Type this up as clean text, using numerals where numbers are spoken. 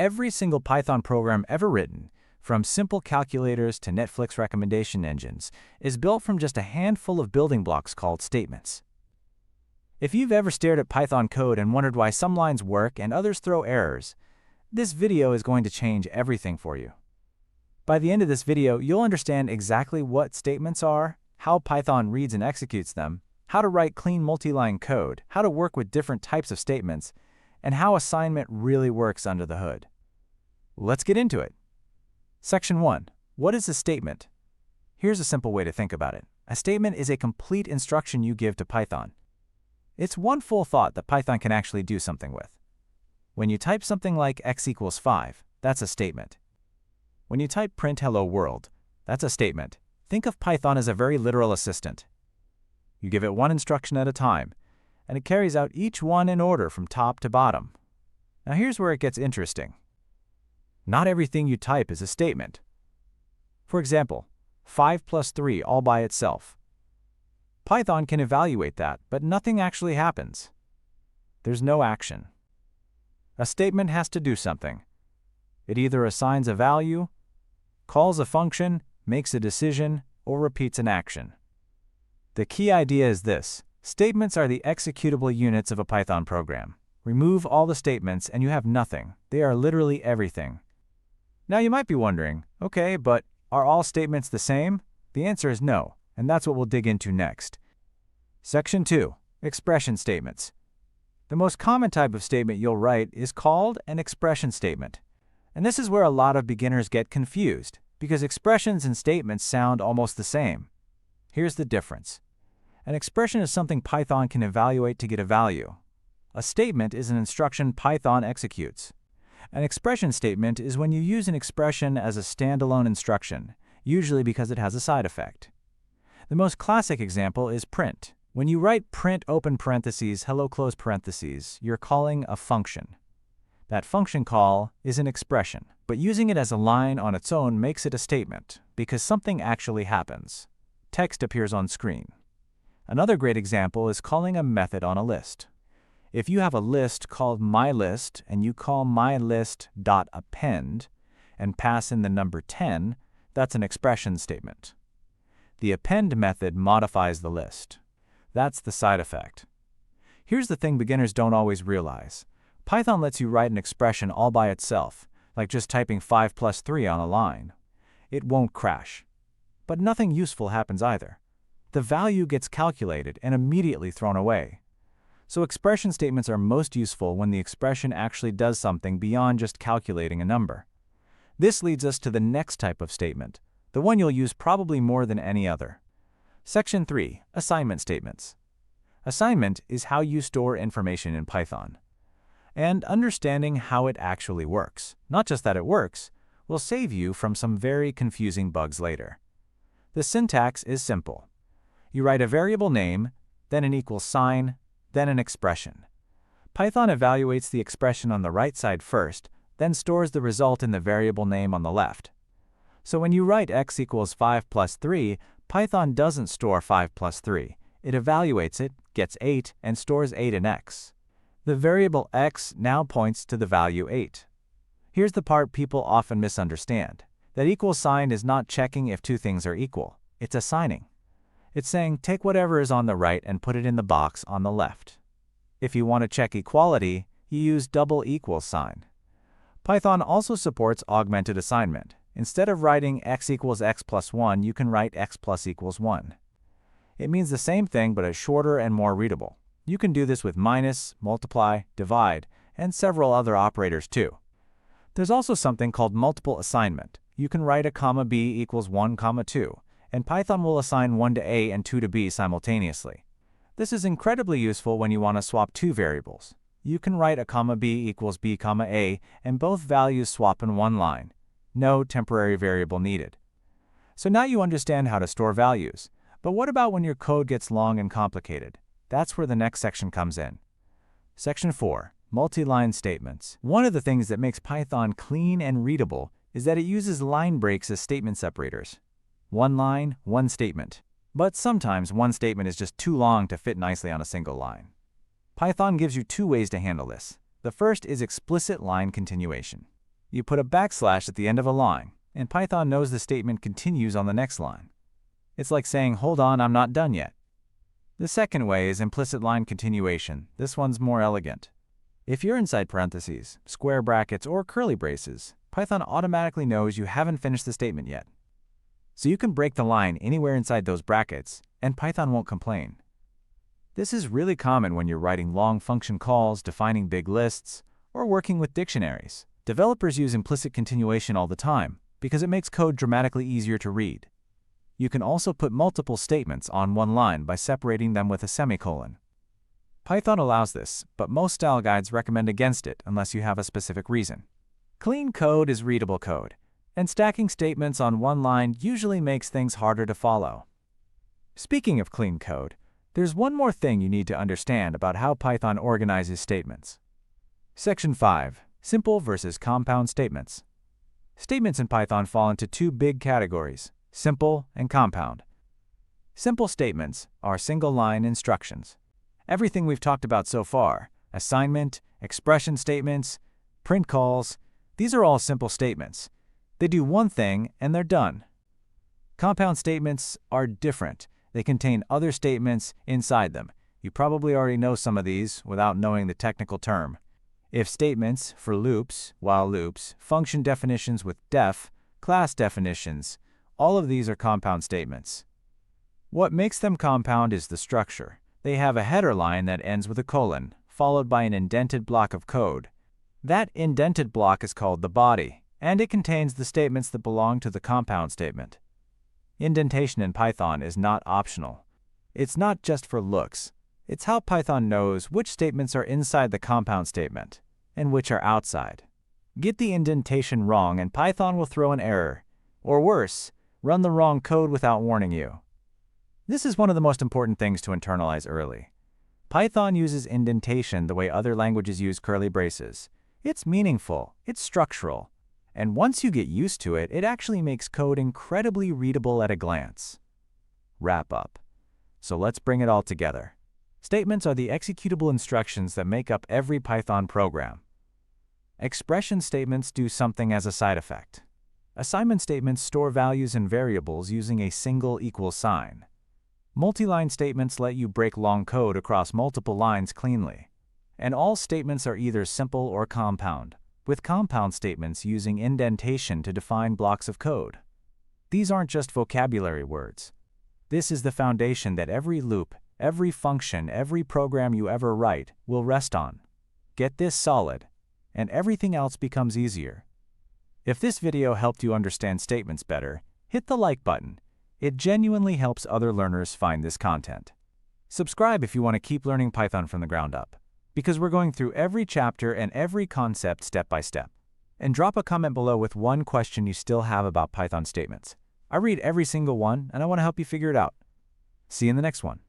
Every single Python program ever written, from simple calculators to Netflix recommendation engines, is built from just a handful of building blocks called statements. If you've ever stared at Python code and wondered why some lines work and others throw errors, this video is going to change everything for you. By the end of this video, you'll understand exactly what statements are, how Python reads and executes them, how to write clean multi-line code, how to work with different types of statements, and how assignment really works under the hood. Let's get into it. Section 1. What is a statement? Here's a simple way to think about it. A statement is a complete instruction you give to Python. It's one full thought that Python can actually do something with. When you type something like x equals 5, that's a statement. When you type print hello world, that's a statement. Think of Python as a very literal assistant. You give it one instruction at a time, and it carries out each one in order from top to bottom. Now here's where it gets interesting. Not everything you type is a statement. For example, 5 plus 3 all by itself. Python can evaluate that, but nothing actually happens. There's no action. A statement has to do something. It either assigns a value, calls a function, makes a decision, or repeats an action. The key idea is this: statements are the executable units of a Python program. Remove all the statements and you have nothing. They are literally everything. Now you might be wondering, okay, but are all statements the same? The answer is no, and that's what we'll dig into next. Section 2. Expression statements. The most common type of statement you'll write is called an expression statement. And this is where a lot of beginners get confused, because expressions and statements sound almost the same. Here's the difference. An expression is something Python can evaluate to get a value. A statement is an instruction Python executes. An expression statement is when you use an expression as a standalone instruction, usually because it has a side effect. The most classic example is print. When you write print open parentheses, hello close parentheses, you're calling a function. That function call is an expression, but using it as a line on its own makes it a statement, because something actually happens. Text appears on screen. Another great example is calling a method on a list. If you have a list called myList and you call myList.append and pass in the number 10, that's an expression statement. The append method modifies the list. That's the side effect. Here's the thing beginners don't always realize. Python lets you write an expression all by itself, like just typing 5 plus 3 on a line. It won't crash. But nothing useful happens either. The value gets calculated and immediately thrown away. So expression statements are most useful when the expression actually does something beyond just calculating a number. This leads us to the next type of statement, the one you'll use probably more than any other. Section 3. Assignment statements. Assignment is how you store information in Python. And understanding how it actually works, not just that it works, will save you from some very confusing bugs later. The syntax is simple. You write a variable name, then an equals sign, then an expression. Python evaluates the expression on the right side first, then stores the result in the variable name on the left. So when you write x equals 5 plus 3, Python doesn't store 5 plus 3. It evaluates it, gets 8, and stores 8 in x. The variable x now points to the value 8. Here's the part people often misunderstand. That equals sign is not checking if two things are equal. It's assigning. It's saying take whatever is on the right and put it in the box on the left. If you want to check equality, you use double equals sign. Python also supports augmented assignment. Instead of writing x equals x plus 1, you can write x plus equals 1. It means the same thing but is shorter and more readable. You can do this with minus, multiply, divide, and several other operators too. There's also something called multiple assignment. You can write a comma b equals 1 comma 2, and Python will assign 1 to a and 2 to b simultaneously. This is incredibly useful when you want to swap two variables. You can write a comma b equals b comma a, and both values swap in one line. No temporary variable needed. So now you understand how to store values. But what about when your code gets long and complicated? That's where the next section comes in. Section 4. Multi-line statements. One of the things that makes Python clean and readable is that it uses line breaks as statement separators. One line, one statement. But sometimes one statement is just too long to fit nicely on a single line. Python gives you two ways to handle this. The first is explicit line continuation. You put a backslash at the end of a line, and Python knows the statement continues on the next line. It's like saying, hold on, I'm not done yet. The second way is implicit line continuation. This one's more elegant. If you're inside parentheses, square brackets, or curly braces, Python automatically knows you haven't finished the statement yet. So you can break the line anywhere inside those brackets, and Python won't complain. This is really common when you're writing long function calls, defining big lists, or working with dictionaries. Developers use implicit continuation all the time because it makes code dramatically easier to read. You can also put multiple statements on one line by separating them with a semicolon. Python allows this, but most style guides recommend against it unless you have a specific reason. Clean code is readable code, and stacking statements on one line usually makes things harder to follow. Speaking of clean code, there's one more thing you need to understand about how Python organizes statements. Section 5. Simple versus compound statements. Statements in Python fall into two big categories: simple and compound. Simple statements are single-line instructions. Everything we've talked about so far, assignment, expression statements, print calls, these are all simple statements. They do one thing and they're done. Compound statements are different. They contain other statements inside them. You probably already know some of these without knowing the technical term. If statements, for loops, while loops, function definitions with def, class definitions, all of these are compound statements. What makes them compound is the structure. They have a header line that ends with a colon, followed by an indented block of code. That indented block is called the body, and it contains the statements that belong to the compound statement. Indentation in Python is not optional. It's not just for looks. It's how Python knows which statements are inside the compound statement and which are outside. Get the indentation wrong and Python will throw an error. Or worse, run the wrong code without warning you. This is one of the most important things to internalize early. Python uses indentation the way other languages use curly braces. It's meaningful, it's structural, and once you get used to it, it actually makes code incredibly readable at a glance. Wrap up. So let's bring it all together. Statements are the executable instructions that make up every Python program. Expression statements do something as a side effect. Assignment statements store values and variables using a single equal sign. Multi-line statements let you break long code across multiple lines cleanly. And all statements are either simple or compound, with compound statements using indentation to define blocks of code. These aren't just vocabulary words. This is the foundation that every loop, every function, every program you ever write will rest on. Get this solid, and everything else becomes easier. If this video helped you understand statements better, hit the like button. It genuinely helps other learners find this content. Subscribe if you want to keep learning Python from the ground up, because we're going through every chapter and every concept step by step. And drop a comment below with one question you still have about Python statements. I read every single one, and I want to help you figure it out. See you in the next one.